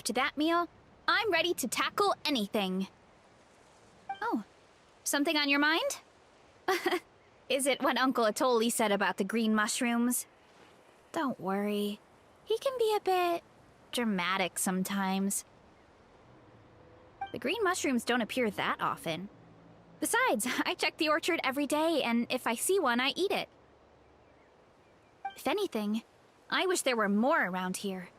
After that meal, I'm ready to tackle anything. Oh, something on your mind? Is it what Uncle Atoli said about the green mushrooms? Don't worry. He can be a bit dramatic sometimes. The green mushrooms don't appear that often. Besides, I check the orchard every day, and if I see one, I eat it. If anything, I wish there were more around here.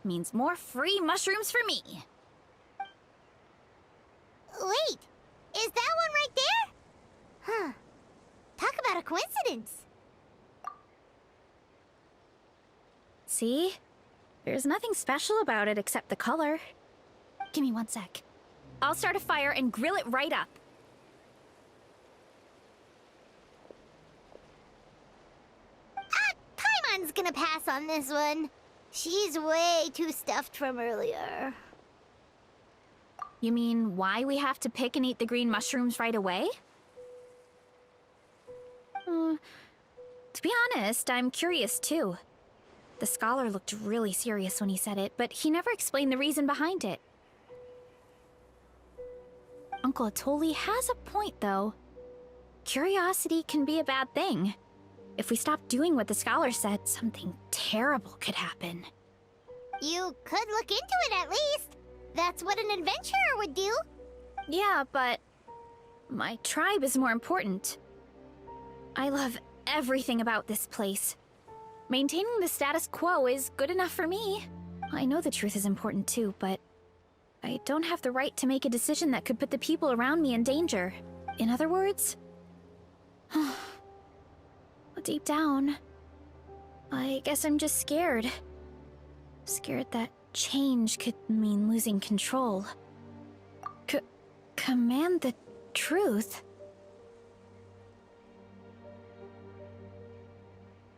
Means more free mushrooms for me. Wait, is that one right there? Huh. Talk about a coincidence. See? There's nothing special about it except the color. Give me 1 sec. I'll start a fire and grill it right up. Paimon's gonna pass on this one. She's way too stuffed from earlier. You mean why we have to pick and eat the green mushrooms right away? To be honest, I'm curious too. The scholar looked really serious when he said it, but he never explained the reason behind it. Uncle Atoli has a point, though. Curiosity can be a bad thing. If we stop doing what the scholar said, something terrible could happen. You could look into it at least. That's what an adventurer would do. Yeah, but my tribe is more important. I love everything about this place. Maintaining the status quo is good enough for me. I know the truth is important too, but I don't have the right to make a decision that could put the people around me in danger. In other words, deep down, I guess I'm just scared. Scared that change could mean losing control. Command the truth?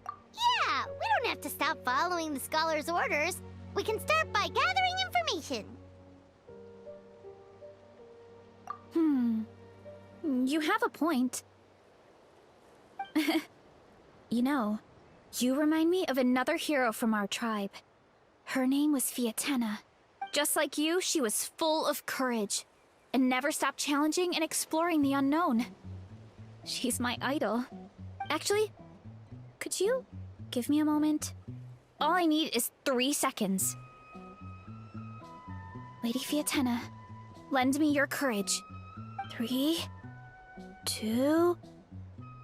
Yeah, we don't have to stop following the scholar's orders. We can start by gathering information. You have a point. You know, you remind me of another hero from our tribe. Her name was Fiatena. Just like you, she was full of courage and never stopped challenging and exploring the unknown. She's my idol. Actually, could you give me a moment? All I need is 3 seconds. Lady Fiatena, lend me your courage. 3, 2,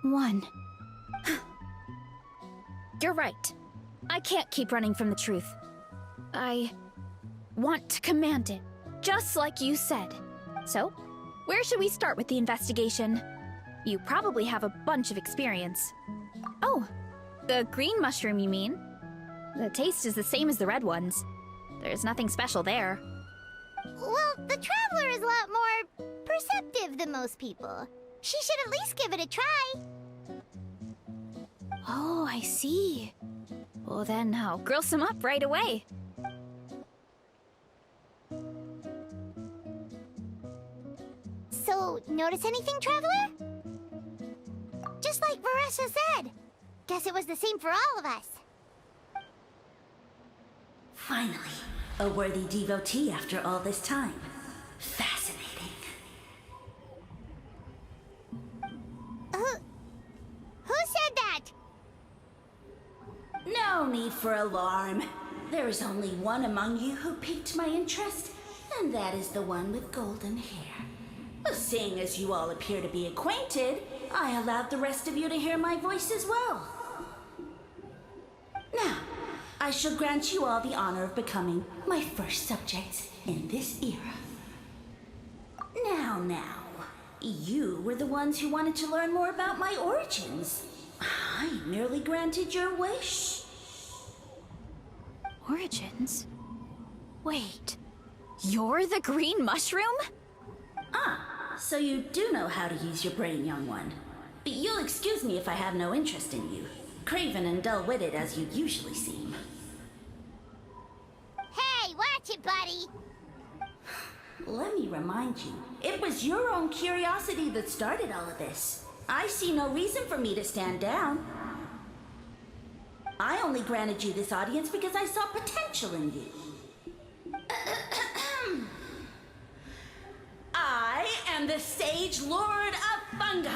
1. You're right. I can't keep running from the truth. I want to command it, just like you said. So, where should we start with the investigation? You probably have a bunch of experience. Oh, the green mushroom, you mean? The taste is the same as the red ones. There's nothing special there. Well, the Traveler is a lot more perceptive than most people. She should at least give it a try. Oh, I see. Well then, I'll grill some up right away. So, notice anything, Traveler? Just like Varesha said. Guess it was the same for all of us. Finally, a worthy devotee after all this time. Fascinating. Who said that? No need for alarm. There is only one among you who piqued my interest, and that is the one with golden hair. Seeing as you all appear to be acquainted, I allowed the rest of you to hear my voice as well. Now, I shall grant you all the honor of becoming my first subjects in this era. Now, you were the ones who wanted to learn more about my origins. I merely granted your wish. Origins? Wait, you're the green mushroom? So you do know how to use your brain, young one. You'll excuse me if I have no interest in you, craven and dull-witted as you usually seem. Hey, watch it, buddy! Let me remind you, it was your own curiosity that started all of this. I see no reason for me to stand down. I only granted you this audience because I saw potential in you. the Sage Lord of Fungi.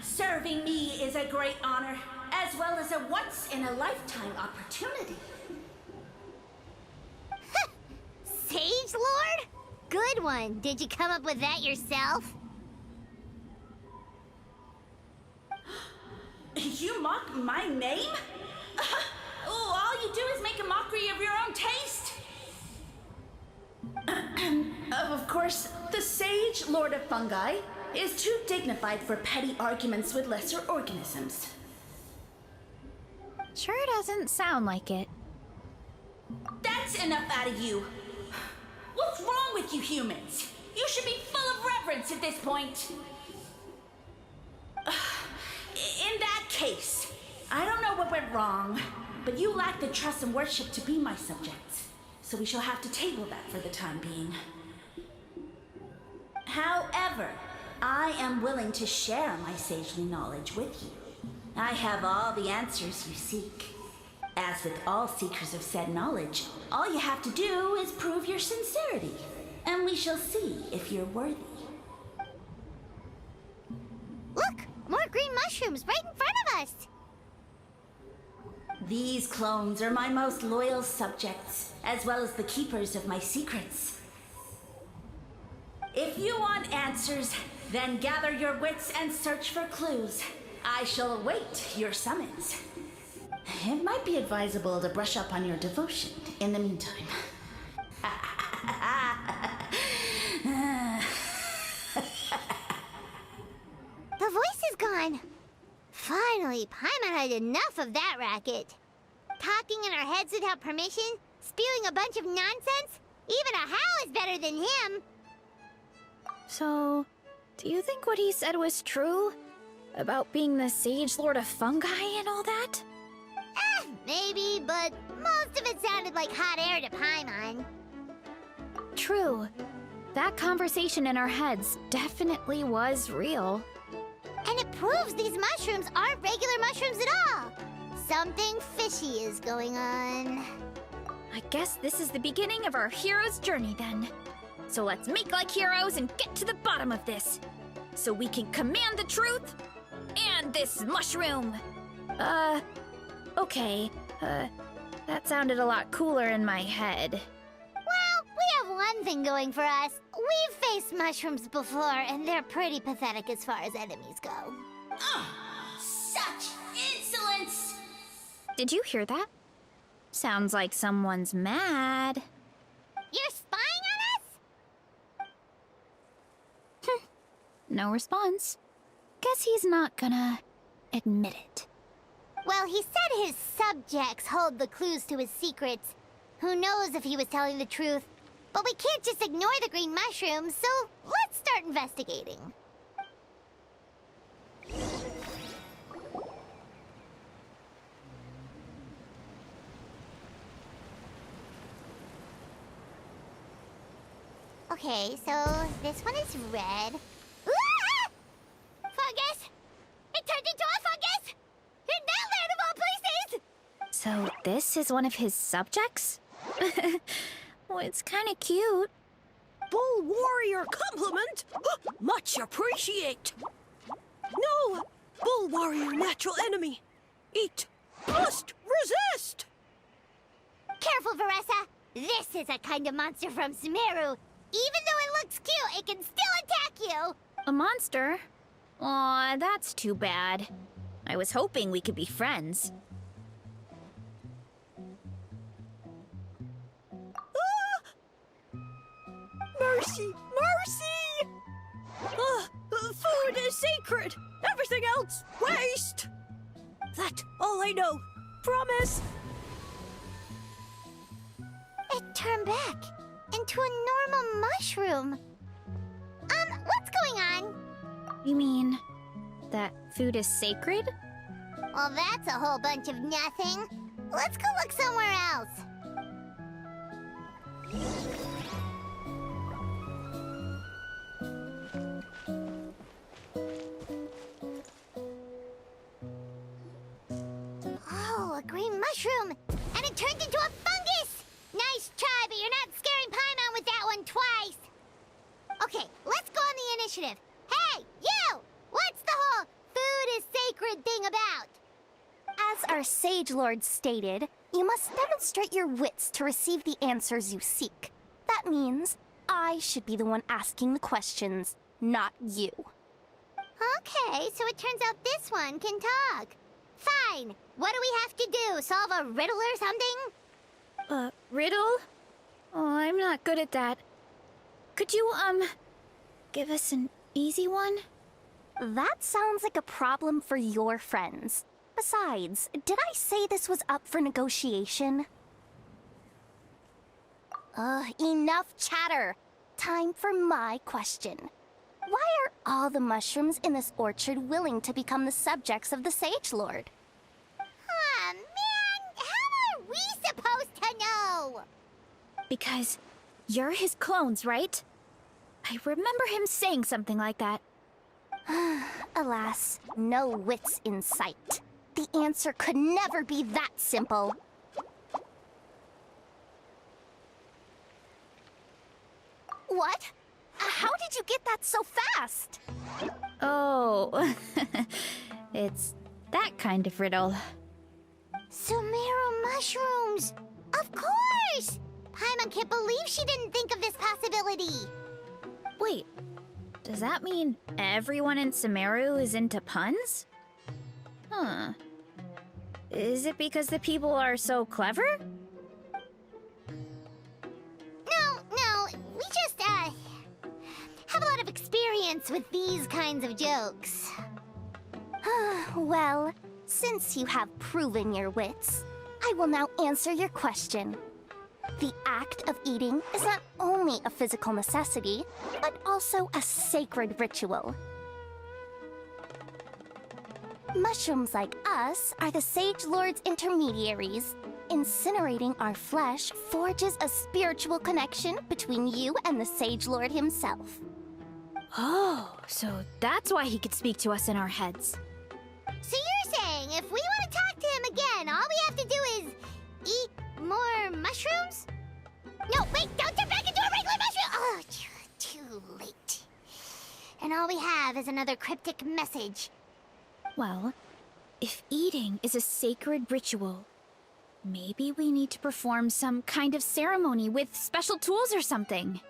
Serving me is a great honor, as well as a once-in-a-lifetime opportunity. Sage Lord? Good one. Did you come up with that yourself? You mock my name? All you do is make a mockery of your own taste. Of course, the Sage Lord of Fungi is too dignified for petty arguments with lesser organisms. Sure doesn't sound like it. That's enough out of you. What's wrong with you humans? You should be full of reverence at this point. In that case, I don't know what went wrong, but you lack the trust and worship to be my subjects. So we shall have to table that for the time being. However, I am willing to share my sagely knowledge with you. I have all the answers you seek. As with all seekers of said knowledge, all you have to do is prove your sincerity, and we shall see if you're worthy. Look! More green mushrooms right in front of us! These clones are my most loyal subjects, as well as the keepers of my secrets. If you want answers, then gather your wits and search for clues. I shall await your summons. It might be advisable to brush up on your devotion in the meantime. The voice is gone. Finally, Paimon had enough of that racket. Talking in our heads without permission, spewing a bunch of nonsense. Even a howl is better than him. So, do you think what he said was true? About being the Sage Lord of Fungi and all that? Maybe, but most of it sounded like hot air to Paimon. True. That conversation in our heads definitely was real. And it proves these mushrooms aren't regular mushrooms at all. Something fishy is going on. I guess this is the beginning of our hero's journey then. So let's make like heroes and get to the bottom of this. So we can command the truth and this mushroom. Okay. That sounded a lot cooler in my head. Well, we have one thing going for us. We've faced mushrooms before, and they're pretty pathetic as far as enemies go. Such insolence! Did you hear that? Sounds like someone's mad. You're spying on us? No response. Guess he's not gonna admit it. Well, he said his subjects hold the clues to his secrets. Who knows if he was telling the truth? But we can't just ignore the green mushrooms, so let's start investigating. Okay, so this one is red. Ah! Fungus! It turned into a fungus! In that land of all places! So this is one of his subjects? Well, it's kind of cute. Bull warrior compliment! Much appreciate! No! Bull warrior natural enemy! Eat! Must resist! Careful, Veressa! This is a kind of monster from Sumeru. Even though it looks cute, it can still attack you! A monster? Aw, that's too bad. I was hoping we could be friends. Mercy! Mercy! Food is sacred! Everything else, waste! That all I know. Promise! It turned back into a normal mushroom. What's going on? You mean that food is sacred? Well, that's a whole bunch of nothing. Let's go look somewhere else. Oh, a green mushroom! And it turned into a fungus! Nice try, but you're not scaring Paimon with that one twice! Okay, let's go on the initiative. Sage Lord stated, you must demonstrate your wits to receive the answers you seek. That means I should be the one asking the questions, not you. Okay, so it turns out this one can talk. Fine. What do we have to do? Solve a riddle or something? Riddle? Oh, I'm not good at that. Could you, give us an easy one? That sounds like a problem for your friends. Besides, did I say this was up for negotiation? Enough chatter. Time for my question. Why are all the mushrooms in this orchard willing to become the subjects of the Sage Lord? Ah, man! How are we supposed to know? Because you're his clones, right? I remember him saying something like that. Alas, no wits in sight. The answer could never be that simple. What? How did you get that so fast? Oh, it's that kind of riddle. Sumeru mushrooms! Of course! Paimon can't believe she didn't think of this possibility. Wait, does that mean everyone in Sumeru is into puns? Huh. Is it because the people are so clever? No, we just, have a lot of experience with these kinds of jokes. Well, since you have proven your wits, I will now answer your question. The act of eating is not only a physical necessity, but also a sacred ritual. Mushrooms like us are the Sage Lord's intermediaries. Incinerating our flesh forges a spiritual connection between you and the Sage Lord himself. Oh, so that's why he could speak to us in our heads. So you're saying if we want to talk to him again, all we have to do is eat more mushrooms? No, wait, don't turn back into a regular mushroom! Oh, too late. And all we have is another cryptic message. Well, if eating is a sacred ritual, maybe we need to perform some kind of ceremony with special tools or something.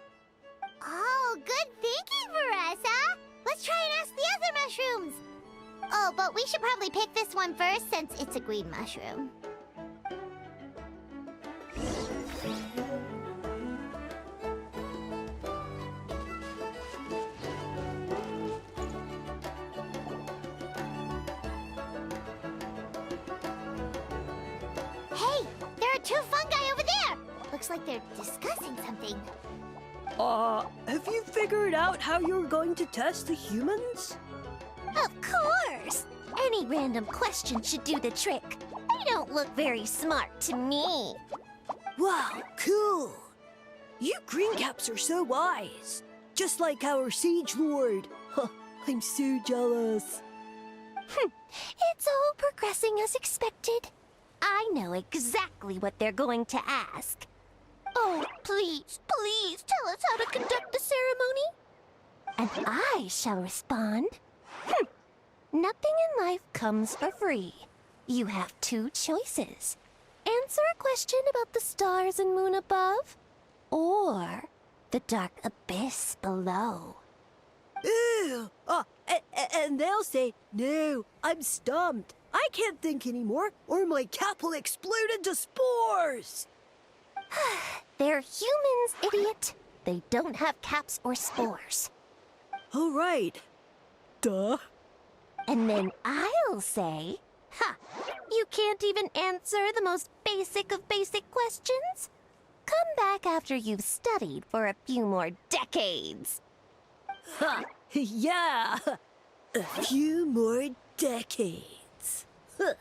Oh, good thinking, Veressa! Let's try and ask the other mushrooms! Oh, but we should probably pick this one first since it's a green mushroom. Hey, there are two fungi over there! Looks like they're discussing something. Have you figured out how you're going to test the humans? Of course! Any random question should do the trick. They don't look very smart to me. Wow, cool! You greencaps are so wise. Just like our Sage Lord. Huh, I'm so jealous. It's all progressing as expected. I know exactly what they're going to ask. Oh, please, please tell us how to conduct the ceremony. And I shall respond. Nothing in life comes for free. You have two choices. Answer a question about the stars and moon above, or the dark abyss below. Ew! And they'll say, no, I'm stumped. I can't think anymore, or my cap will explode into spores. They're humans, idiot. They don't have caps or spores. All right. Duh. And then I'll say, you can't even answer the most basic of basic questions? Come back after you've studied for a few more decades. Ha! Yeah! A few more decades. Huh.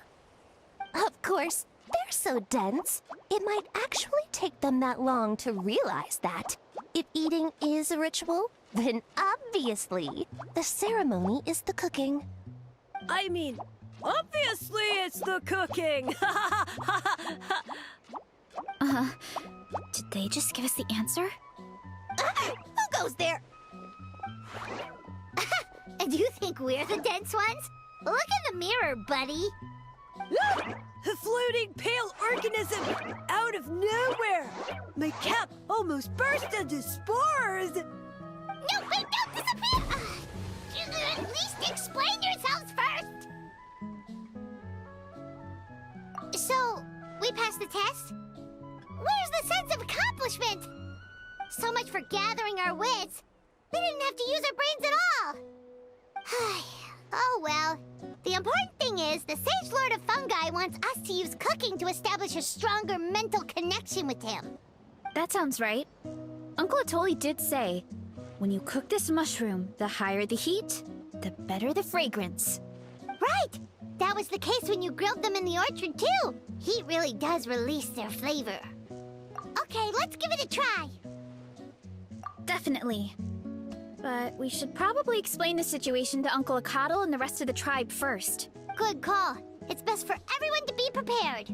Of course, they're so dense, it might actually take them that long to realize that. If eating is a ritual, then obviously the ceremony is the cooking. I mean, obviously it's the cooking! Did they just give us the answer? Who goes there? And you think we're the dense ones? Look in the mirror, buddy. A floating pale organism out of nowhere! My cap almost burst into spores! No, wait, no, disappear! At least explain yourselves first! So, we passed the test? Where's the sense of accomplishment? So much for gathering our wits. We didn't have to use our brains at all. Oh well. The important thing is the Sage Lord of Fungi wants us to use cooking to establish a stronger mental connection with him. That sounds right. Uncle Atoli did say, when you cook this mushroom, the higher the heat, the better the fragrance. Right! That was the case when you grilled them in the orchard, too. Heat really does release their flavor. Okay, let's give it a try. Definitely. But we should probably explain the situation to Uncle Akadal and the rest of the tribe first. Good call. It's best for everyone to be prepared.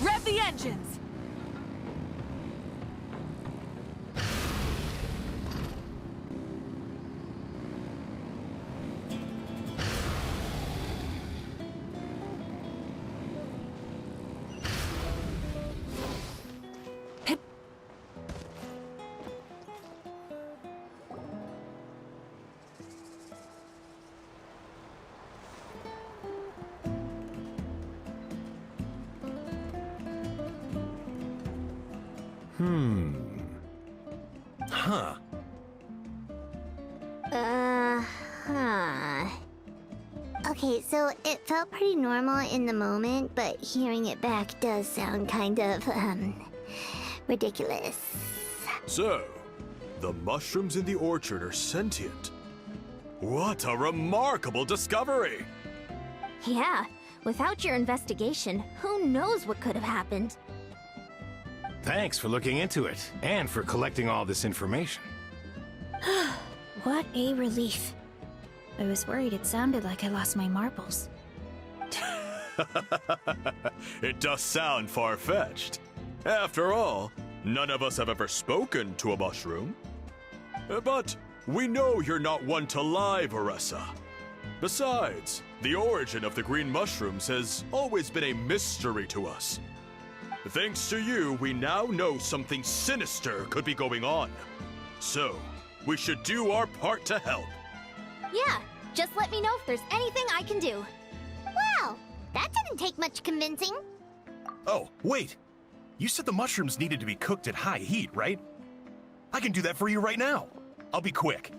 Rev the engines! Huh. Huh. Okay, so it felt pretty normal in the moment, but hearing it back does sound kind of, ridiculous. So, the mushrooms in the orchard are sentient. What a remarkable discovery! Yeah, without your investigation, who knows what could have happened? Thanks for looking into it, and for collecting all this information. What a relief. I was worried it sounded like I lost my marbles. It does sound far-fetched. After all, none of us have ever spoken to a mushroom. But we know you're not one to lie, Varessa. Besides, the origin of the green mushrooms has always been a mystery to us. Thanks to you, we now know something sinister could be going on. So, we should do our part to help. Yeah, just let me know if there's anything I can do. Wow, that didn't take much convincing. Oh, wait! You said the mushrooms needed to be cooked at high heat, right? I can do that for you right now. I'll be quick.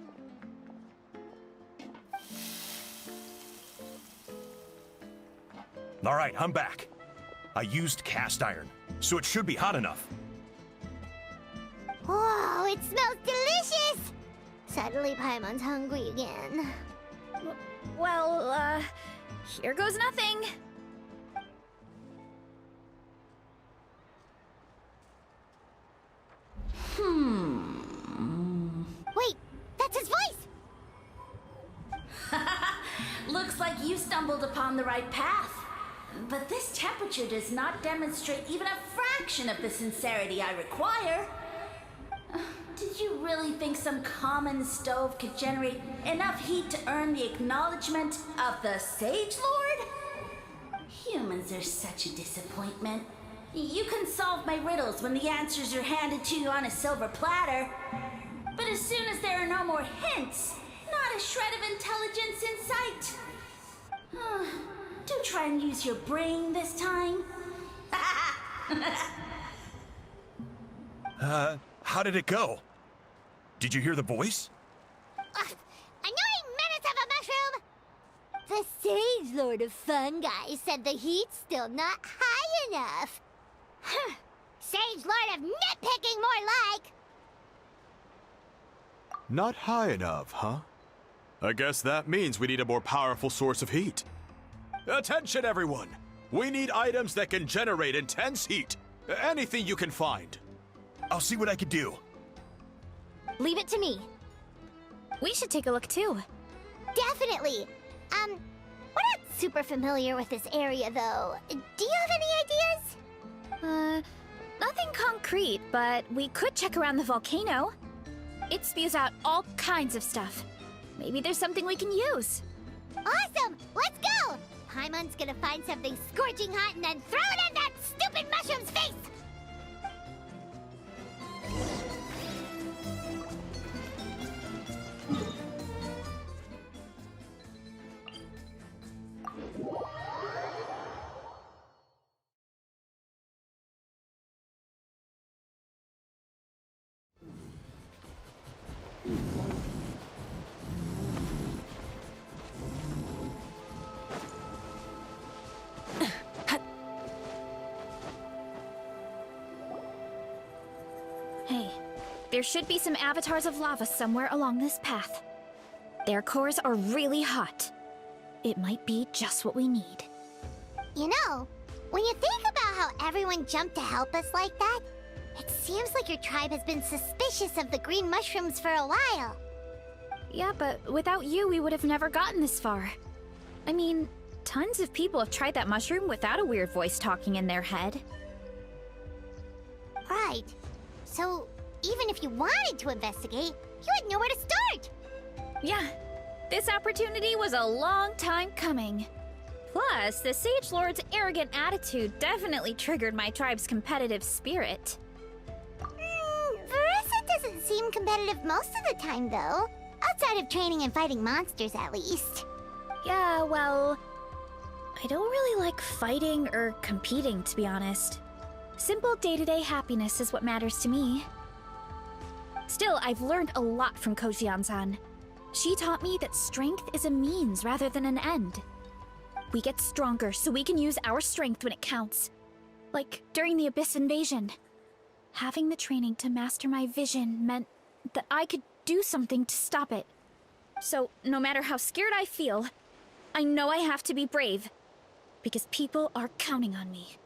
All right, I'm back. I used cast iron, so it should be hot enough. Whoa, it smells delicious! Suddenly Paimon's hungry again. Well, here goes nothing. Wait, that's his voice! Looks like you stumbled upon the right path. But this temperature does not demonstrate even a fraction of the sincerity I require. Did you really think some common stove could generate enough heat to earn the acknowledgement of the Sage Lord? Humans are such a disappointment. You can solve my riddles when the answers are handed to you on a silver platter. But as soon as there are no more hints, not a shred of intelligence in sight. Do try and use your brain this time. How did it go? Did you hear the voice? Annoying menace of a mushroom! The Sage Lord of Fungi said the heat's still not high enough. Sage Lord of Nitpicking, more like! Not high enough, huh? I guess that means we need a more powerful source of heat. Attention, everyone! We need items that can generate intense heat. Anything you can find. I'll see what I can do. Leave it to me. We should take a look too. Definitely. We're not super familiar with this area, though. Do you have any ideas? Nothing concrete, but we could check around the volcano. It spews out all kinds of stuff. Maybe there's something we can use. Awesome! Let's go! Paimon's gonna find something scorching hot and then throw it in that stupid mushroom's face! Hey, there should be some avatars of lava somewhere along this path. Their cores are really hot. It might be just what we need. You know, when you think about how everyone jumped to help us like that, it seems like your tribe has been suspicious of the green mushrooms for a while. Yeah, but without you, we would have never gotten this far. I mean, tons of people have tried that mushroom without a weird voice talking in their head. Right. So, even if you wanted to investigate, you had nowhere to start. Yeah, this opportunity was a long time coming. Plus, the Sage Lord's arrogant attitude definitely triggered my tribe's competitive spirit. Veressa doesn't seem competitive most of the time, though. Outside of training and fighting monsters, at least. Yeah, well, I don't really like fighting or competing, to be honest. Simple day-to-day happiness is what matters to me. Still, I've learned a lot from Kojian-san. She taught me that strength is a means rather than an end. We get stronger so we can use our strength when it counts. Like during the Abyss invasion. Having the training to master my vision meant that I could do something to stop it. So, no matter how scared I feel, I know I have to be brave. Because people are counting on me.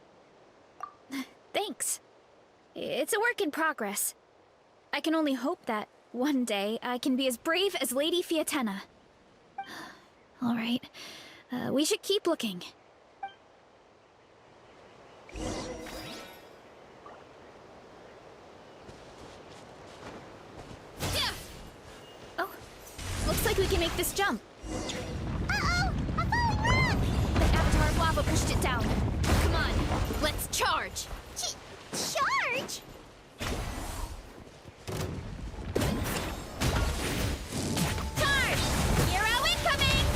Thanks. It's a work in progress. I can only hope that one day I can be as brave as Lady Fiatena. All right. We should keep looking. Oh, looks like we can make this jump. Uh-oh! A falling rock! The avatar of lava pushed it down. Come on, let's charge! Charge? Charge! Hero incoming!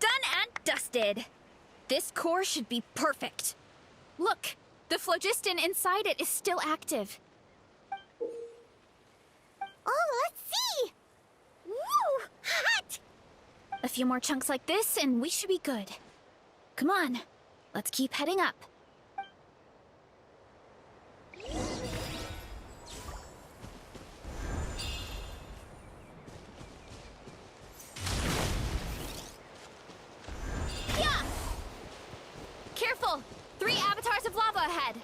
Done and dusted. This core should be perfect. Look, the phlogiston inside it is still active. Oh, let's see! Woo! Hot! A few more chunks like this and we should be good. Come on, let's keep heading up. Yeah! Careful! 3 avatars of lava ahead!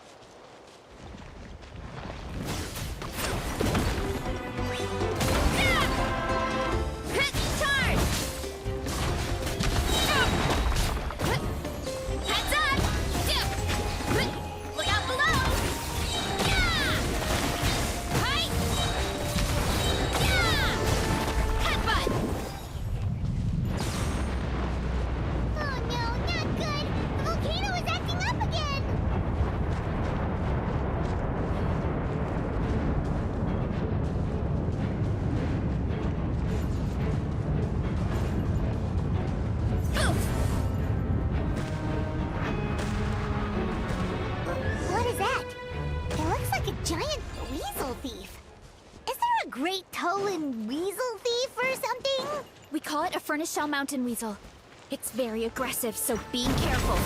Charge! Heads up! Look out below! Hi! Headbutt! Oh no, not good! The volcano is acting up again! What is that? It looks like a giant weasel thief. Is there a Great Tolan weasel thief or something? We call it a furnace shell mountain weasel. It's very aggressive, so be careful.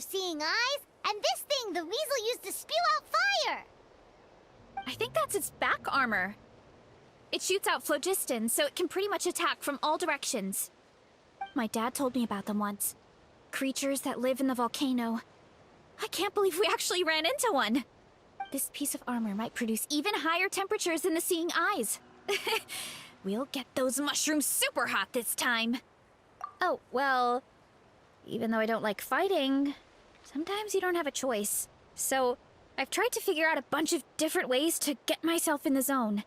seeing eyes, and this thing the weasel used to spew out fire! I think that's its back armor. It shoots out phlogiston, so it can pretty much attack from all directions. My dad told me about them once. Creatures that live in the volcano. I can't believe we actually ran into one! This piece of armor might produce even higher temperatures than the seeing eyes. We'll get those mushrooms super hot this time. Oh, well, even though I don't like fighting, sometimes you don't have a choice. So, I've tried to figure out a bunch of different ways to get myself in the zone.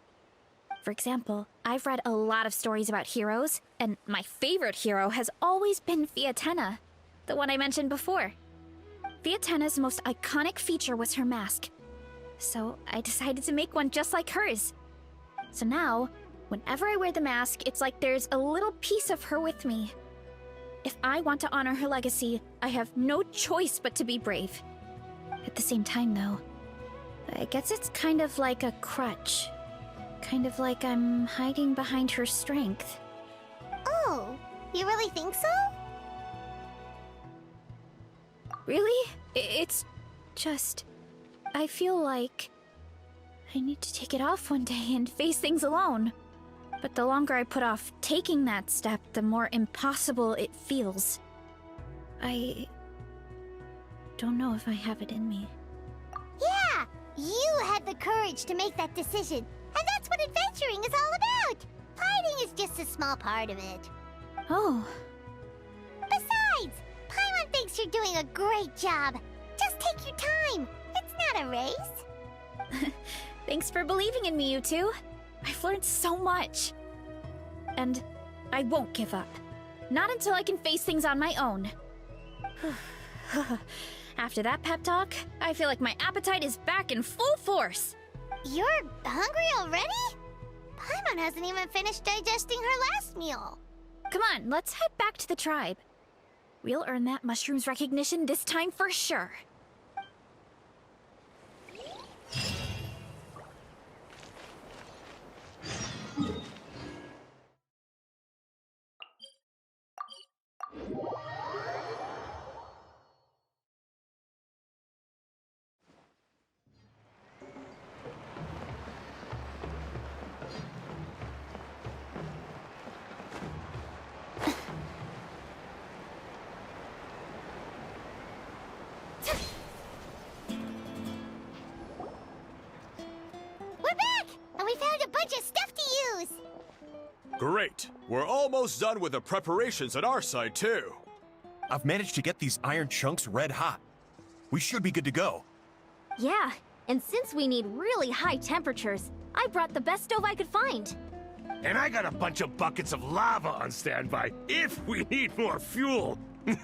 For example, I've read a lot of stories about heroes, and my favorite hero has always been Fiatenna, the one I mentioned before. Fiatenna's most iconic feature was her mask. So I decided to make one just like hers. So now, whenever I wear the mask, it's like there's a little piece of her with me. If I want to honor her legacy, I have no choice but to be brave. At the same time, though, I guess it's kind of like a crutch. Kind of like I'm hiding behind her strength. Oh, you really think so? Really? It's just... I feel like I need to take it off one day and face things alone. But the longer I put off taking that step, the more impossible it feels. I don't know if I have it in me. Yeah! You had the courage to make that decision. And that's what adventuring is all about! Fighting is just a small part of it. Oh. Besides, Paimon thinks you're doing a great job. Just take your time. It's not a race. Thanks for believing in me, you two. I've learned so much. And I won't give up. Not until I can face things on my own. After that pep talk, I feel like my appetite is back in full force. You're hungry already? Paimon hasn't even finished digesting her last meal. Come on, let's head back to the tribe. We'll earn that mushroom's recognition this time for sure. We're back! And we found a bunch of stuff to use! Great. We're almost done with the preparations on our side, too. I've managed to get these iron chunks red hot. We should be good to go. Yeah, and since we need really high temperatures, I brought the best stove I could find. And I got a bunch of buckets of lava on standby if we need more fuel. Yeah,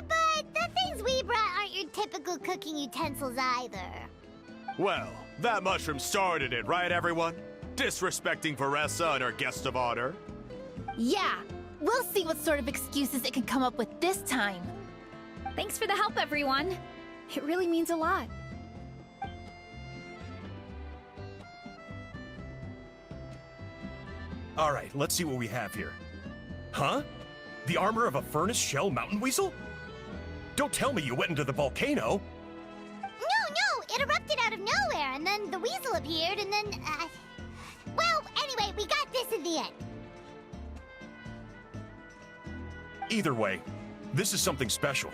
but the things we brought aren't your typical cooking utensils either. Well, that mushroom started it, right, everyone? Disrespecting Varessa and her guest of honor. Yeah, we'll see what sort of excuses it can come up with this time. Thanks for the help, everyone. It really means a lot. All right, let's see what we have here. Huh? The armor of a furnace shell mountain weasel? Don't tell me you went into the volcano. No, it erupted out of nowhere, and then the weasel appeared, and then, well, anyway, we got this in the end. Either way, this is something special.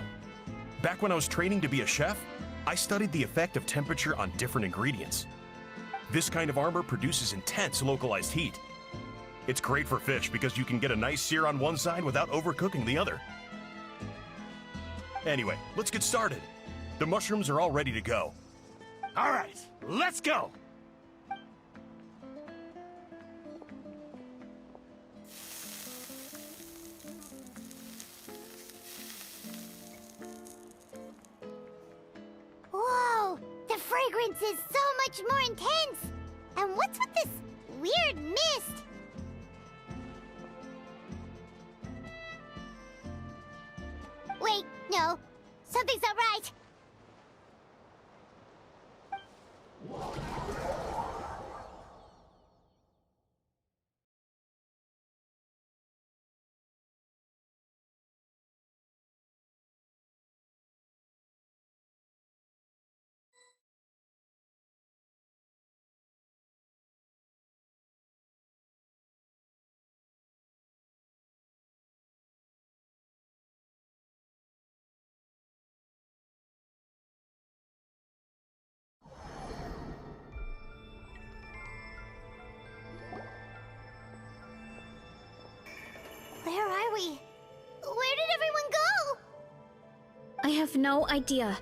Back when I was training to be a chef, I studied the effect of temperature on different ingredients. This kind of armor produces intense localized heat. It's great for fish because you can get a nice sear on one side without overcooking the other. Anyway, let's get started. The mushrooms are all ready to go. All right, let's go. Whoa, the fragrance is so much more intense. And what's with this weird mist? Wait, no, something's not right. are we? Where did everyone go? I have no idea.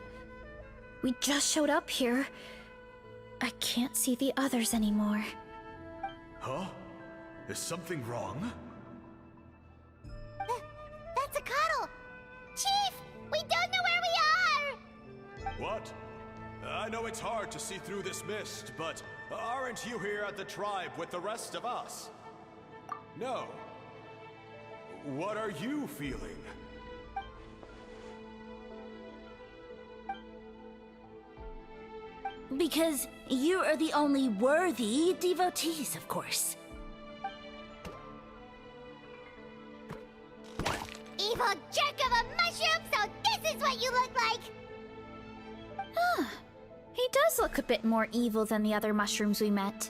We just showed up here. I can't see the others anymore. Huh? Is something wrong? That's a cuddle! Chief! We don't know where we are! What? I know it's hard to see through this mist, but aren't you here at the tribe with the rest of us? No. What are you feeling? Because you are the only worthy devotees, of course. Evil jerk of a mushroom, so this is what you look like! He does look a bit more evil than the other mushrooms we met.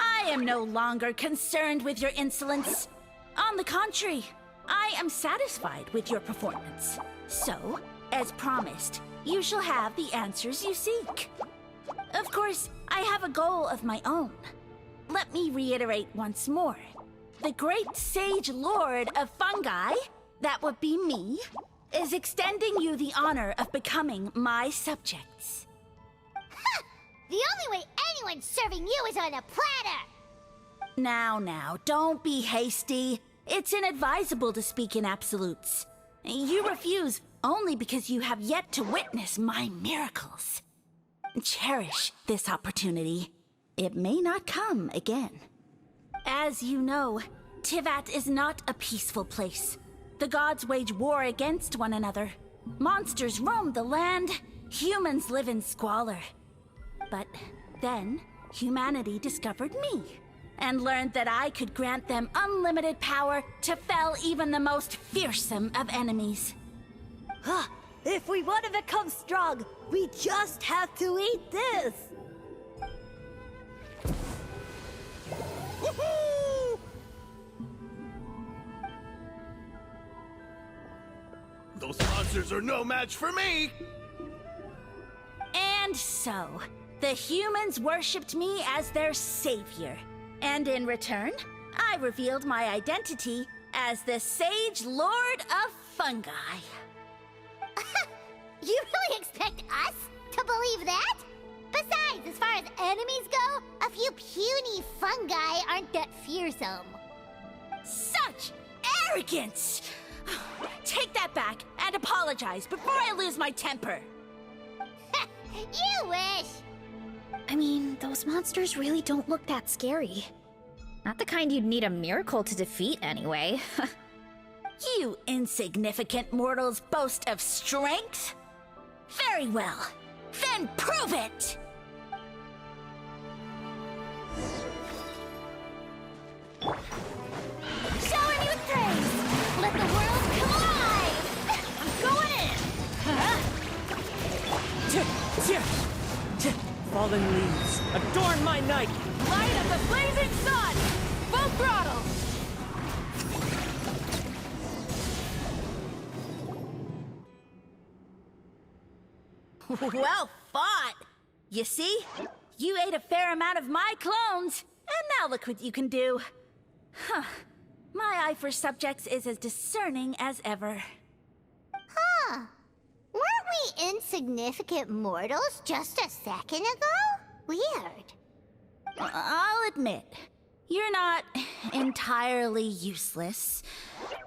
I am no longer concerned with your insolence. On the contrary, I am satisfied with your performance. So, as promised, you shall have the answers you seek. Of course, I have a goal of my own. Let me reiterate once more. The great sage lord of fungi, that would be me, is extending you the honor of becoming my subjects. Ha! The only way anyone's serving you is on a platter! Now, don't be hasty. It's inadvisable to speak in absolutes. You refuse only because you have yet to witness my miracles. Cherish this opportunity. It may not come again. As you know, Tivat is not a peaceful place. The gods wage war against one another. Monsters roam the land. Humans live in squalor. But then, humanity discovered me, and learned that I could grant them unlimited power to fell even the most fearsome of enemies. If we want to become strong, we just have to eat this! Woohoo! Those monsters are no match for me! And so, the humans worshipped me as their savior. And in return, I revealed my identity as the Sage Lord of Fungi. You really expect us to believe that? Besides, as far as enemies go, a few puny fungi aren't that fearsome. Such arrogance! Take that back and apologize before I lose my temper. You wish! I mean, those monsters really don't look that scary. Not the kind you'd need a miracle to defeat, anyway. You insignificant mortals boast of strength? Very well. Then prove it! Shower me with praise! Let the world come alive! I'm going in! Fallen leaves, adorn my night! Light of the blazing sun! Full throttle! Well fought! You see? You ate a fair amount of my clones, and now look what you can do. Huh. My eye for subjects is as discerning as ever. Huh. Weren't we insignificant mortals just a second ago? Weird. I'll admit, you're not entirely useless,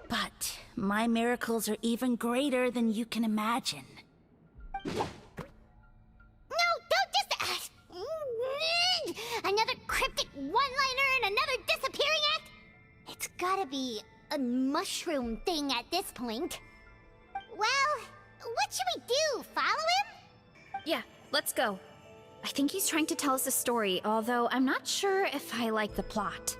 but my miracles are even greater than you can imagine. No, don't just... another cryptic one-liner and another disappearing act? It's gotta be a mushroom thing at this point. Well, what should we do? Follow him? Yeah, let's go. I think he's trying to tell us a story, although I'm not sure if I like the plot.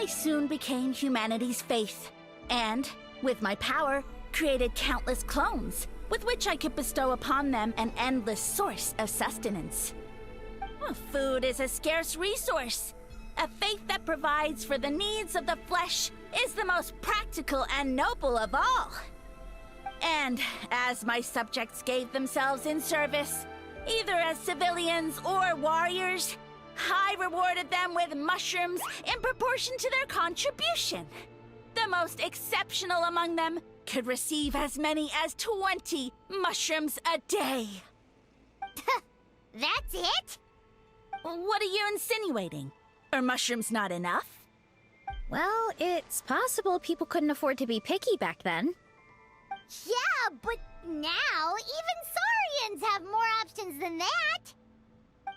I soon became humanity's faith, and, with my power, created countless clones, with which I could bestow upon them an endless source of sustenance. Food is a scarce resource. A faith that provides for the needs of the flesh is the most practical and noble of all. And as my subjects gave themselves in service, either as civilians or warriors, I rewarded them with mushrooms in proportion to their contribution. The most exceptional among them could receive as many as 20 mushrooms a day. That's it? What are you insinuating? Are mushrooms not enough? Well, it's possible people couldn't afford to be picky back then. Yeah, but now even Saurians have more options than that.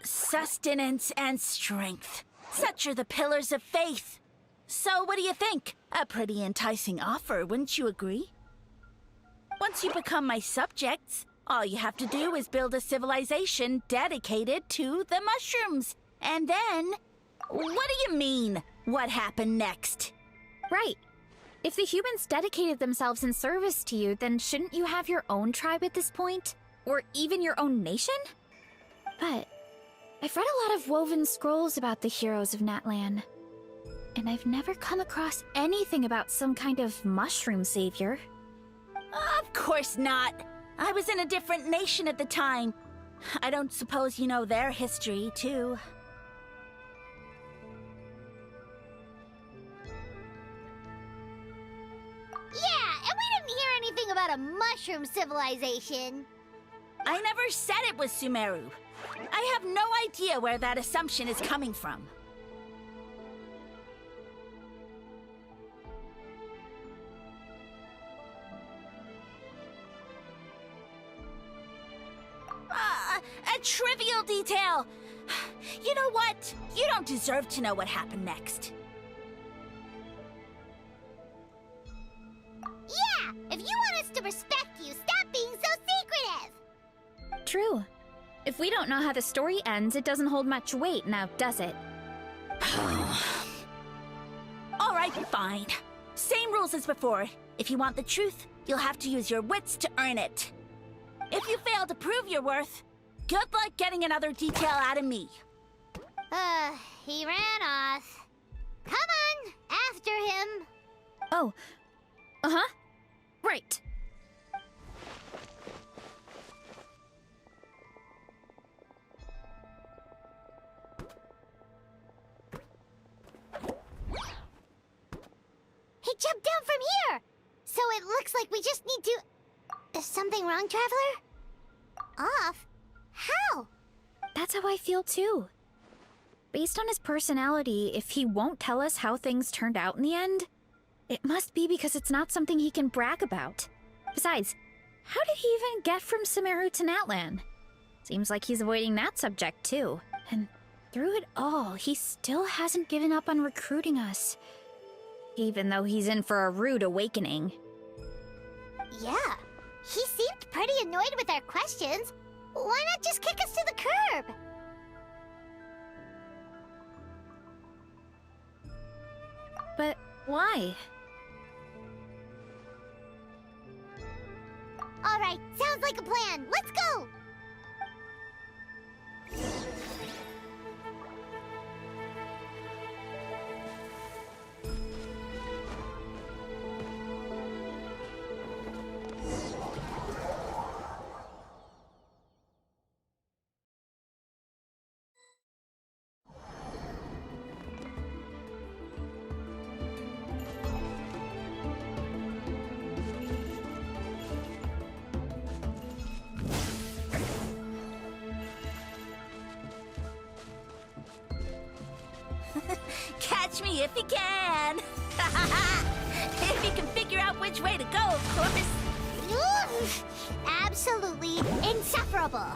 Sustenance and strength. Such are the pillars of faith. So what do you think? A pretty enticing offer, wouldn't you agree? Once you become my subjects, all you have to do is build a civilization dedicated to the mushrooms. And then... What do you mean, what happened next? Right. If the humans dedicated themselves in service to you, then shouldn't you have your own tribe at this point? Or even your own nation? But I've read a lot of woven scrolls about the heroes of Natlan, and I've never come across anything about some kind of mushroom savior. Of course not. I was in a different nation at the time. I don't suppose you know their history, too. Yeah, and we didn't hear anything about a mushroom civilization. I never said it was Sumeru. I have no idea where that assumption is coming from. A trivial detail! You know what? You don't deserve to know what happened next. Yeah, if you want us to respect you, stop being so secretive. True. If we don't know how the story ends, it doesn't hold much weight now, does it? All right, fine. Same rules as before. If you want the truth, you'll have to use your wits to earn it. If you fail to prove your worth, good luck getting another detail out of me. He ran off. Come on, after him. Oh. Uh-huh. Right. He jumped down from here! So it looks like we just need to... Is something wrong, Traveler? Off? How? That's how I feel too. Based on his personality, if he won't tell us how things turned out in the end, it must be because it's not something he can brag about. Besides, how did he even get from Sumeru to Natlan? Seems like he's avoiding that subject too. And through it all, he still hasn't given up on recruiting us. Even though he's in for a rude awakening. Yeah, he seemed pretty annoyed with our questions. Why not just kick us to the curb? But why? All right, sounds like a plan. Let's go! Catch me if you can! If you can figure out which way to go, of course. Absolutely insufferable.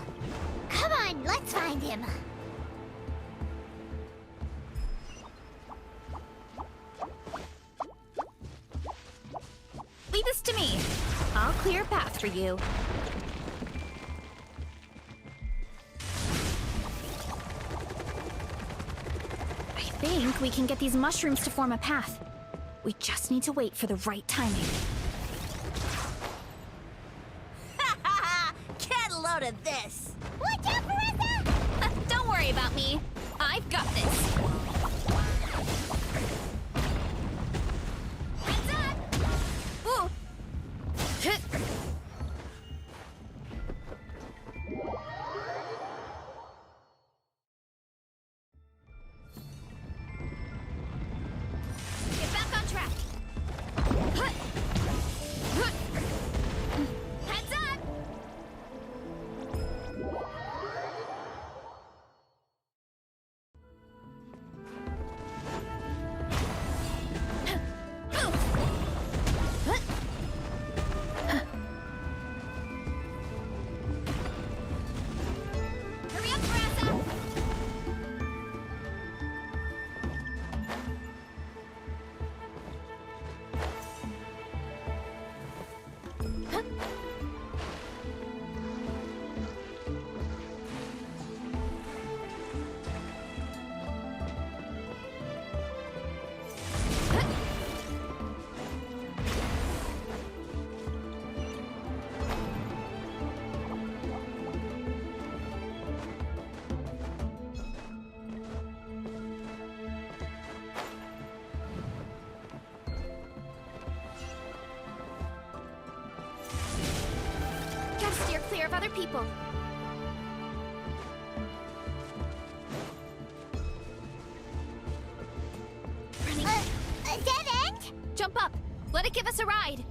Come on, let's find him. Leave this to me. I'll clear a path for you. I think we can get these mushrooms to form a path. We just need to wait for the right timing. Get a load of this! Watch out, Marissa! Don't worry about me. I've got this. Heads up! Ooh. Get back on track. Heads up! Hurry up, Marissa! Gotta steer clear of other people. Running. A dead end? Jump up. Let it give us a ride.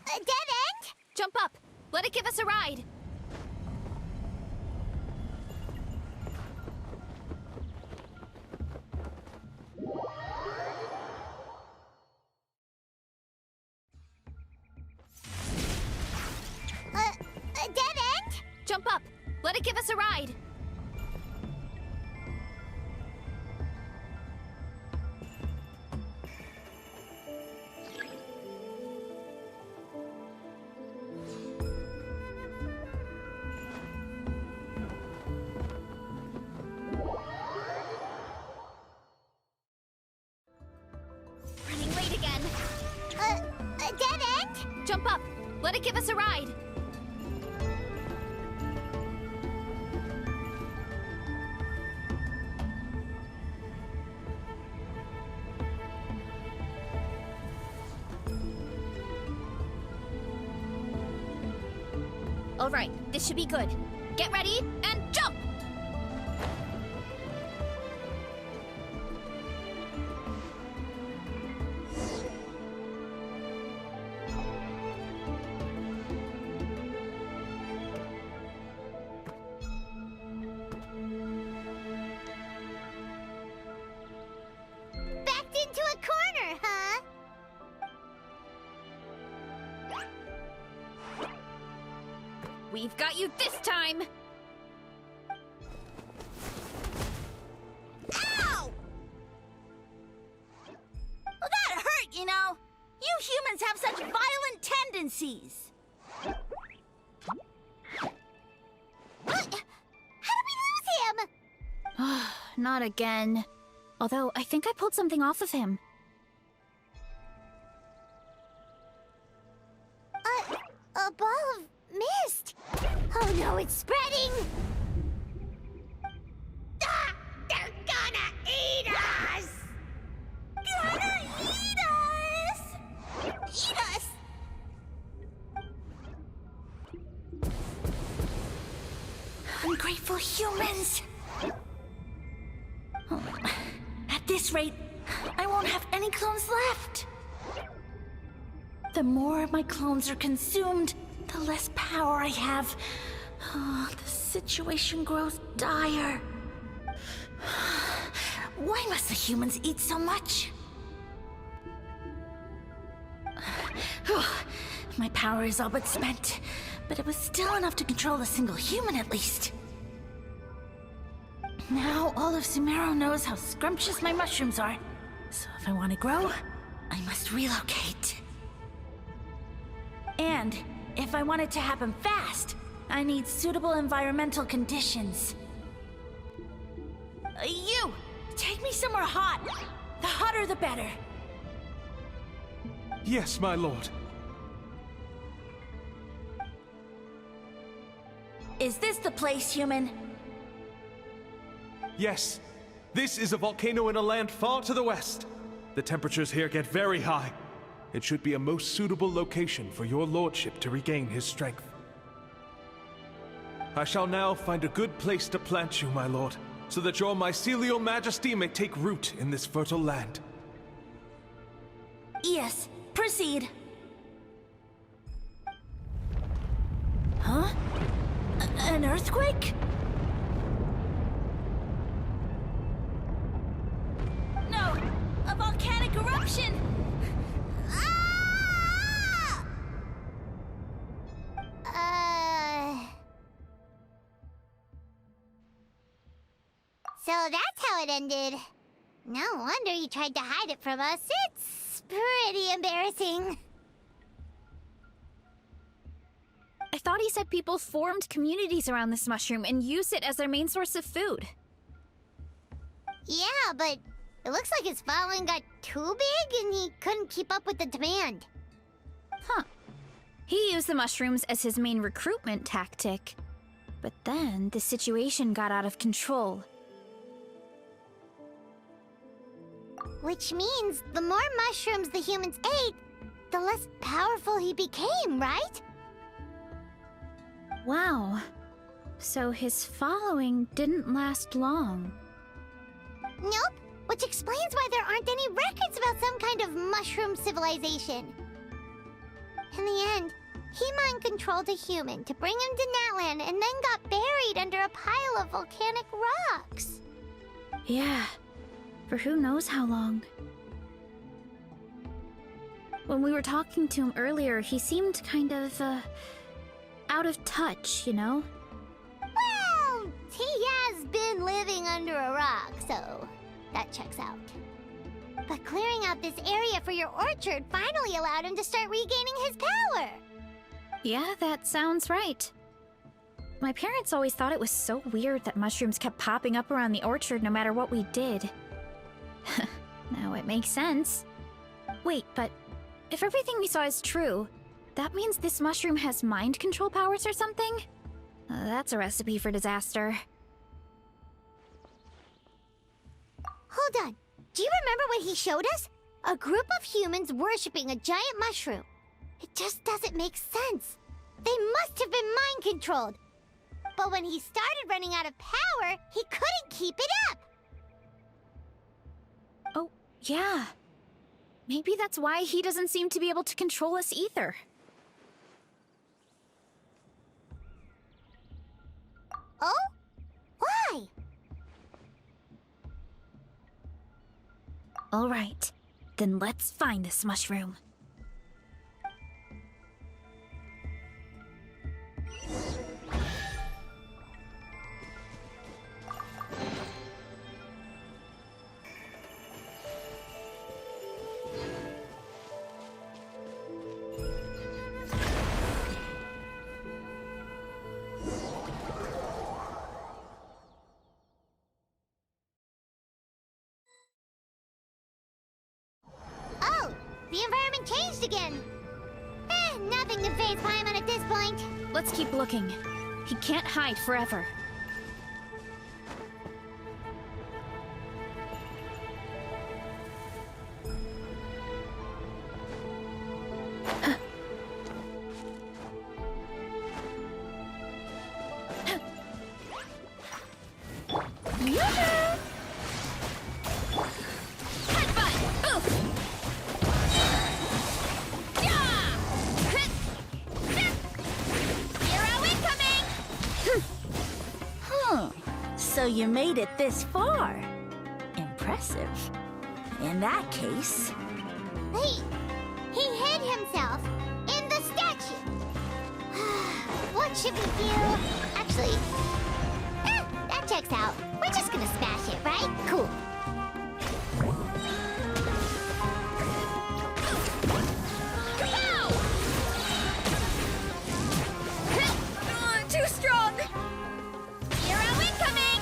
A dead end? Jump up. Let it give us a ride. A dead end? Jump up. Let it give us a ride. Running late again. A dead end? Jump up. Let it give us a ride. All right, this should be good. Get ready and jump! Backed into a corner, huh? We've got you this time! Ow! Well, that hurt, you know. You humans have such violent tendencies. How did we lose him? Not again. Although, I think I pulled something off of him. A ball of mist. Oh no, it's spreading. Ah, they're gonna eat us. Gonna eat us. Eat us. Ungrateful humans! At this rate, I won't have any clones left. The more my clones are consumed, the less power I have. Oh, the situation grows dire. Why must the humans eat so much? My power is all but spent. but it was still enough to control a single human at least. Now all of Sumeru knows how scrumptious my mushrooms are. So if I want to grow, I must relocate. And if I want it to happen fast, I need suitable environmental conditions. You! Take me somewhere hot. The hotter the better. Yes, my lord. Is this the place, human? Yes. This is a volcano in a land far to the west. The temperatures here get very high. It should be a most suitable location for your lordship to regain his strength. I shall now find a good place to plant you, my lord, so that your mycelial majesty may take root in this fertile land. Yes, proceed. Huh? An earthquake? No! A volcanic eruption! So that's how it ended. No wonder you tried to hide it from us. It's pretty embarrassing. I thought he said people formed communities around this mushroom and used it as their main source of food. Yeah, but it looks like his following got too big and he couldn't keep up with the demand. Huh. He used the mushrooms as his main recruitment tactic. But then the situation got out of control. Which means the more mushrooms the humans ate, the less powerful he became, right? Wow. So his following didn't last long. Nope, which explains why there aren't any records about some kind of mushroom civilization. In the end, he mind-controlled a human to bring him to Natlan and then got buried under a pile of volcanic rocks. Yeah. For who knows how long. When we were talking to him earlier, he seemed kind of, out of touch, you know? Well, he has been living under a rock, so that checks out. But clearing out this area for your orchard finally allowed him to start regaining his power. Yeah, that sounds right. My parents always thought it was so weird that mushrooms kept popping up around the orchard no matter what we did. Now it makes sense. Wait, but if everything we saw is true, that means this mushroom has mind control powers or something? That's a recipe for disaster. Hold on. Do you remember what he showed us? A group of humans worshipping a giant mushroom. It just doesn't make sense. They must have been mind-controlled. But when he started running out of power, he couldn't keep it up. Oh, yeah. Maybe that's why he doesn't seem to be able to control us either. Oh? Why? All right, then let's find this mushroom. Oh, the environment changed again. Nothing to faze Paimon at this point. Let's keep looking. He can't hide forever. So you made it this far. Impressive. In that case... He hid himself in the statue. That should be few. Actually, that checks out. We're just gonna smash it, right? Cool. Too strong! Hero incoming!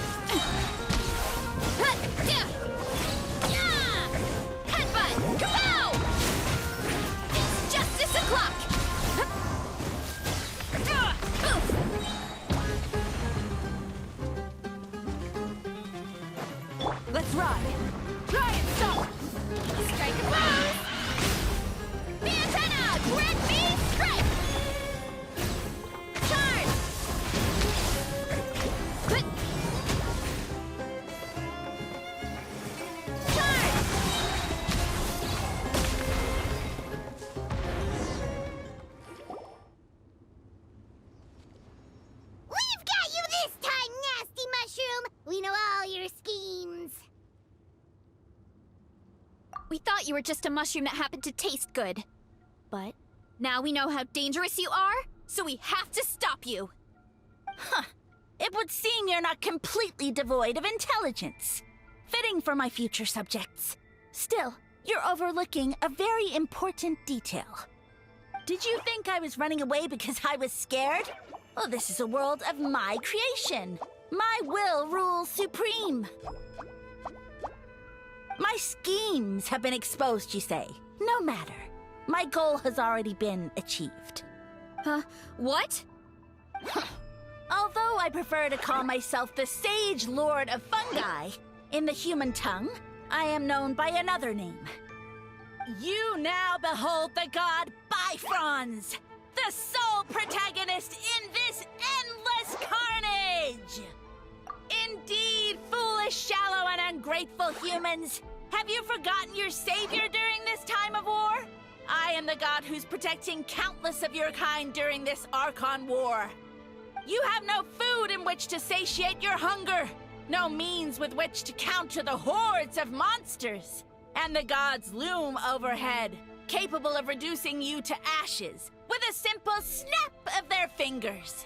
Headbutt! Kapow! It's justice o'clock! Let's ride. Try and stop! Strike a pose! The antenna! Grid B strike! Charge! Quick! Charge! We've got you this time, nasty mushroom! We know all your schemes. We thought you were just a mushroom that happened to taste good. But now we know how dangerous you are, so we have to stop you. It would seem you're not completely devoid of intelligence. Fitting for my future subjects. Still, you're overlooking a very important detail. Did you think I was running away because I was scared? Oh, this is a world of my creation. My will rules supreme. My schemes have been exposed, you say. No matter. My goal has already been achieved. What? Although I prefer to call myself the Sage Lord of Fungi, in the human tongue, I am known by another name. You now behold the god Bifrons, the sole protagonist in this endless carnage! Indeed, foolish, shallow, and ungrateful humans! Have you forgotten your savior during this time of war? I am the god who's protecting countless of your kind during this Archon War. You have no food in which to satiate your hunger, no means with which to counter the hordes of monsters, and the gods loom overhead, capable of reducing you to ashes with a simple snap of their fingers.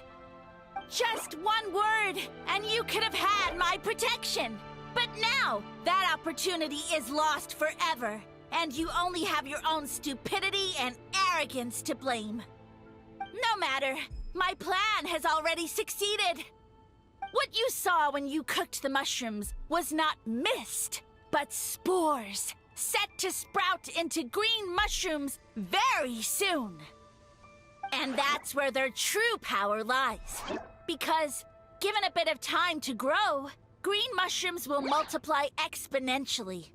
Just one word, and you could have had my protection. But now, that opportunity is lost forever, and you only have your own stupidity and arrogance to blame. No matter, my plan has already succeeded. What you saw when you cooked the mushrooms was not mist, but spores, set to sprout into green mushrooms very soon. And that's where their true power lies. Because, given a bit of time to grow, green mushrooms will multiply exponentially.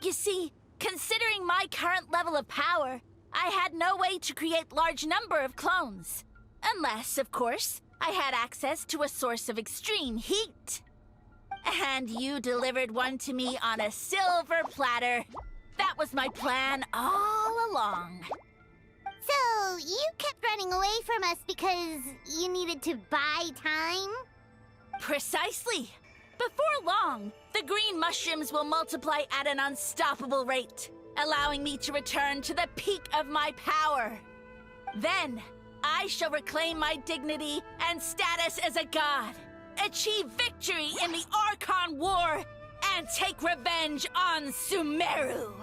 You see, considering my current level of power, I had no way to create large number of clones. Unless, of course, I had access to a source of extreme heat. And you delivered one to me on a silver platter. That was my plan all along. So, you kept running away from us because you needed to buy time? Precisely. Before long, the green mushrooms will multiply at an unstoppable rate, allowing me to return to the peak of my power. Then, I shall reclaim my dignity and status as a god, achieve victory in the Archon War, and take revenge on Sumeru.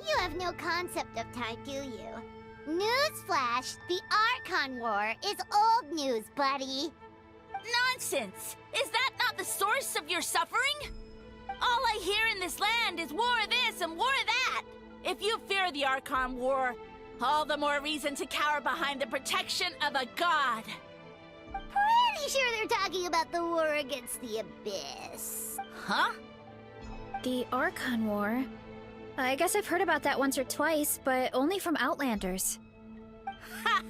You have no concept of time, do you? Newsflash, the Archon War is old news, buddy. Nonsense! Is that not the source of your suffering? All I hear in this land is war this and war that. If you fear the Archon War, all the more reason to cower behind the protection of a god. Pretty sure they're talking about the war against the Abyss. Huh? The Archon War? I guess I've heard about that once or twice, but only from Outlanders. Ha!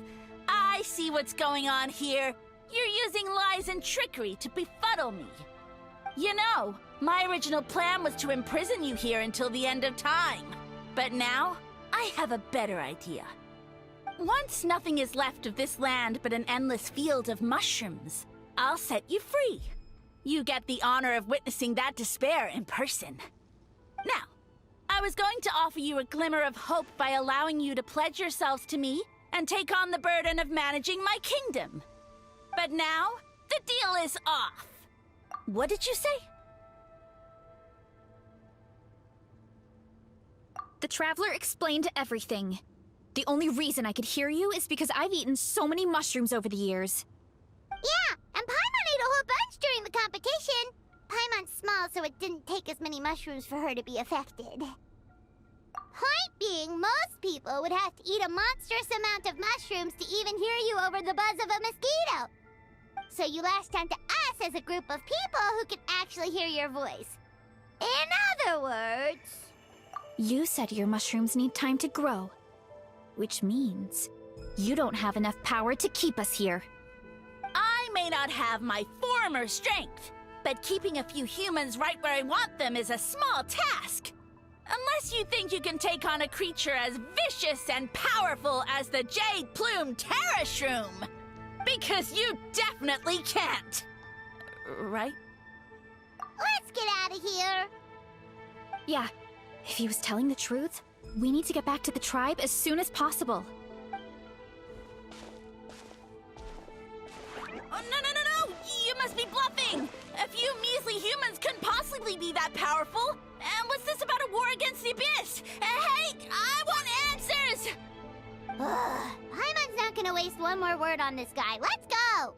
I see what's going on here. You're using lies and trickery to befuddle me. You know, my original plan was to imprison you here until the end of time. But now, I have a better idea. Once nothing is left of this land but an endless field of mushrooms, I'll set you free. You get the honor of witnessing that despair in person. Now, I was going to offer you a glimmer of hope by allowing you to pledge yourselves to me and and take on the burden of managing my kingdom. But now, the deal is off. What did you say? The Traveler explained everything. The only reason I could hear you is because I've eaten so many mushrooms over the years. Yeah, and Paimon ate a whole bunch during the competition. Paimon's small, so it didn't take as many mushrooms for her to be affected. Point being, most people would have to eat a monstrous amount of mushrooms to even hear you over the buzz of a mosquito. So you latched onto us as a group of people who can actually hear your voice. In other words... You said your mushrooms need time to grow, which means you don't have enough power to keep us here. I may not have my former strength, but keeping a few humans right where I want them is a small task. Unless you think you can take on a creature as vicious and powerful as the Jade Plume Terra Shroom. Because you definitely can't. Right? Let's get out of here. Yeah, if he was telling the truth, we need to get back to the tribe as soon as possible. Oh, no! You must be bluffing! A few measly humans couldn't possibly be that powerful! And what's this about a war against the Abyss? Hey, I want answers! Paimon's not gonna waste one more word on this guy. Let's go!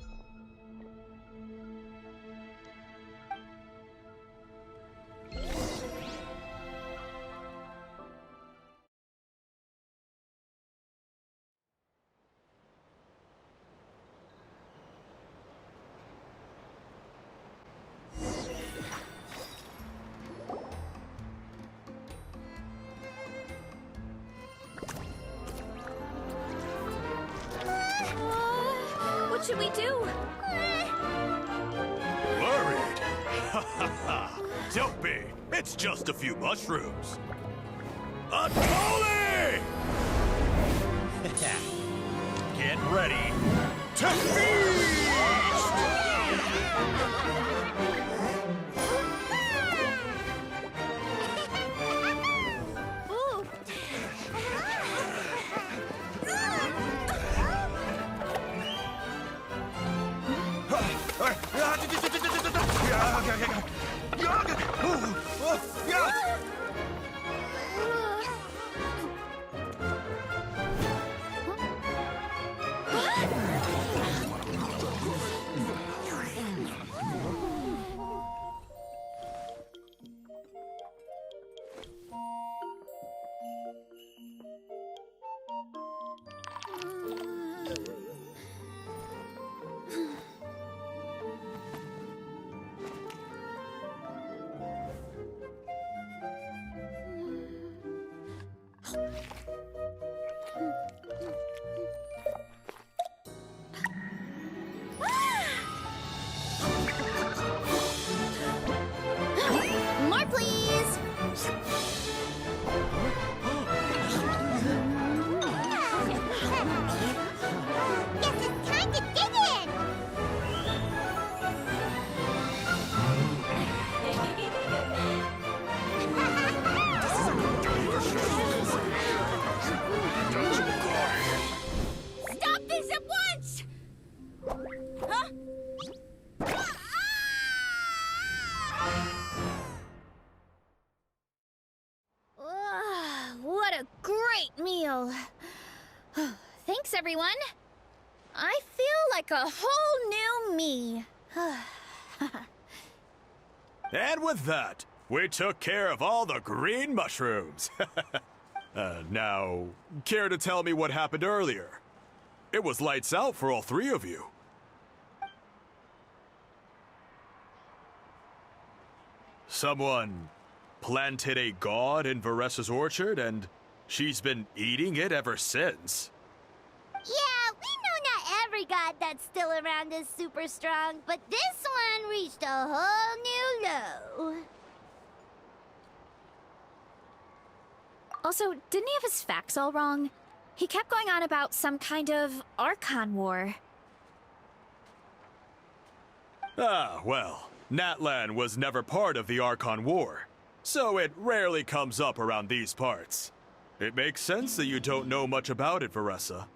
What should we do? Worried? Ha ha ha! Don't be! It's just a few mushrooms. Atoli! Get ready to feast! More, please! Guess it's time to dig in! Stop this at once! Huh? What a great meal! Thanks, everyone! I feel like a whole new me. And with that, we took care of all the green mushrooms. Now, care to tell me what happened earlier? It was lights out for all three of you. Someone planted a god in Varessa's orchard, and she's been eating it ever since. Yeah, we know not every god that's still around is super strong, but this one reached a whole new low. Also, didn't he have his facts all wrong? He kept going on about some kind of Archon war. Ah, well, Natlan was never part of the Archon War, so it rarely comes up around these parts. It makes sense that you don't know much about it, Varessa.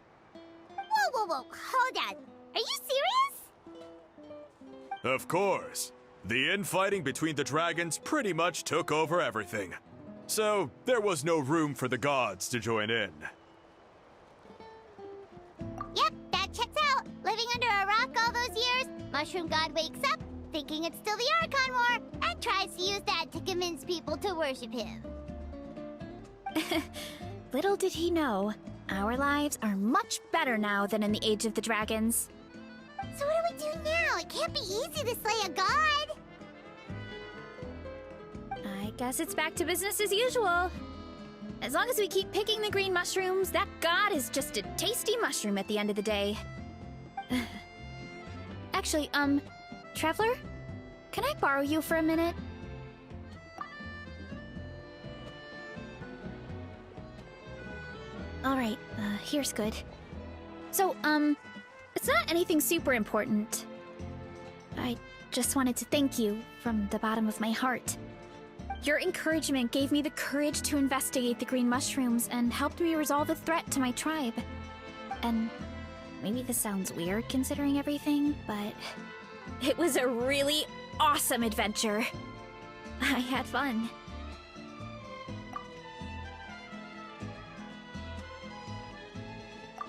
whoa. Hold on. Are you serious? Of course. The infighting between the dragons pretty much took over everything. So, there was no room for the gods to join in. Yep, that checks out. Living under a rock all those years, Mushroom God wakes up, thinking it's still the Archon War, and tries to use that to convince people to worship him. Little did he know, our lives are much better now than in the Age of the Dragons. So what do we do now? It can't be easy to slay a god. I guess it's back to business as usual. As long as we keep picking the green mushrooms, that god is just a tasty mushroom at the end of the day. Actually, Traveler? Can I borrow you for a minute? Alright, here's good. So, it's not anything super important. I just wanted to thank you from the bottom of my heart. Your encouragement gave me the courage to investigate the green mushrooms and helped me resolve a threat to my tribe. And maybe this sounds weird considering everything, but it was a really awesome adventure. I had fun.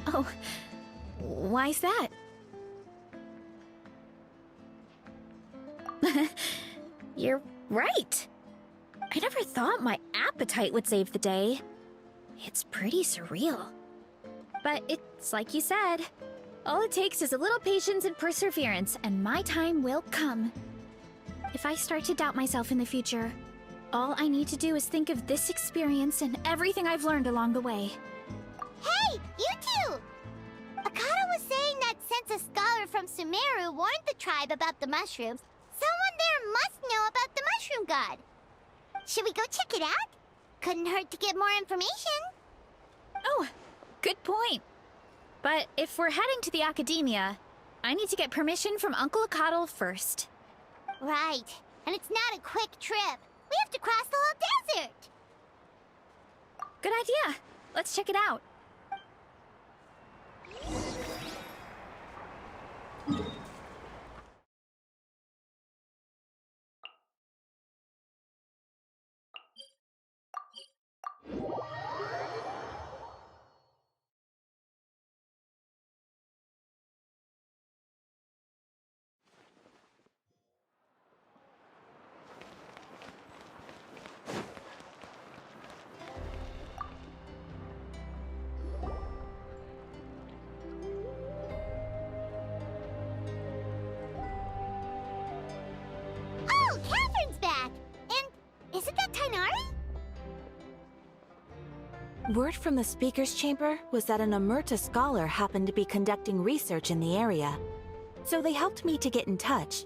Oh, why's that? You're right. I never thought my appetite would save the day. It's pretty surreal. But it's like you said. All it takes is a little patience and perseverance, and my time will come. If I start to doubt myself in the future, all I need to do is think of this experience and everything I've learned along the way. Hey, you two! Akata was saying that since a scholar from Sumeru warned the tribe about the mushrooms, someone there must know about the mushroom god. Should we go check it out? Couldn't hurt to get more information. Oh, good point. But if we're heading to the academia, I need to get permission from Uncle Akatl first. Right, and it's not a quick trip. We have to cross the whole desert. Good idea. Let's check it out. Oh, Catherine's back! And isn't that Tainari? Word from the speaker's chamber was that an Emerta scholar happened to be conducting research in the area. So they helped me to get in touch.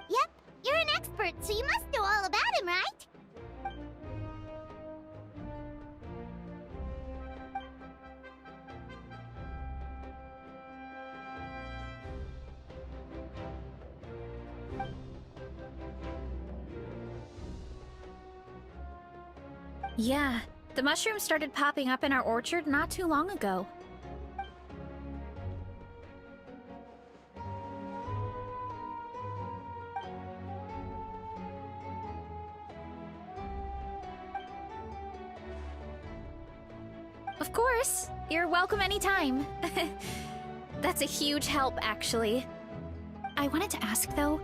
Yep, you're an expert, so you must know all about him, right? Yeah, the mushrooms started popping up in our orchard not too long ago. Of course, you're welcome anytime. That's a huge help, actually. I wanted to ask, though,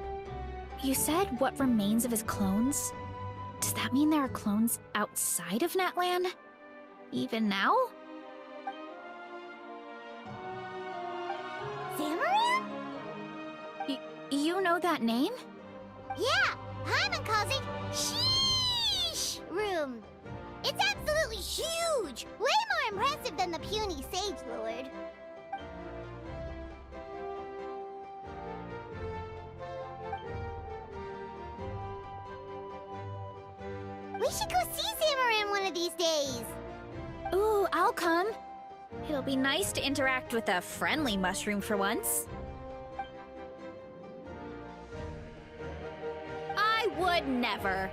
you said what remains of his clones? Does that mean there are clones outside of Natlan? Even now? Zamaran? You know that name? Yeah, Paimon calls it Sheesh Room. It's absolutely huge! Way more impressive than the puny Sage Lord. We should go see Zamaran one of these days. Ooh, I'll come. It'll be nice to interact with a friendly mushroom for once. I would never.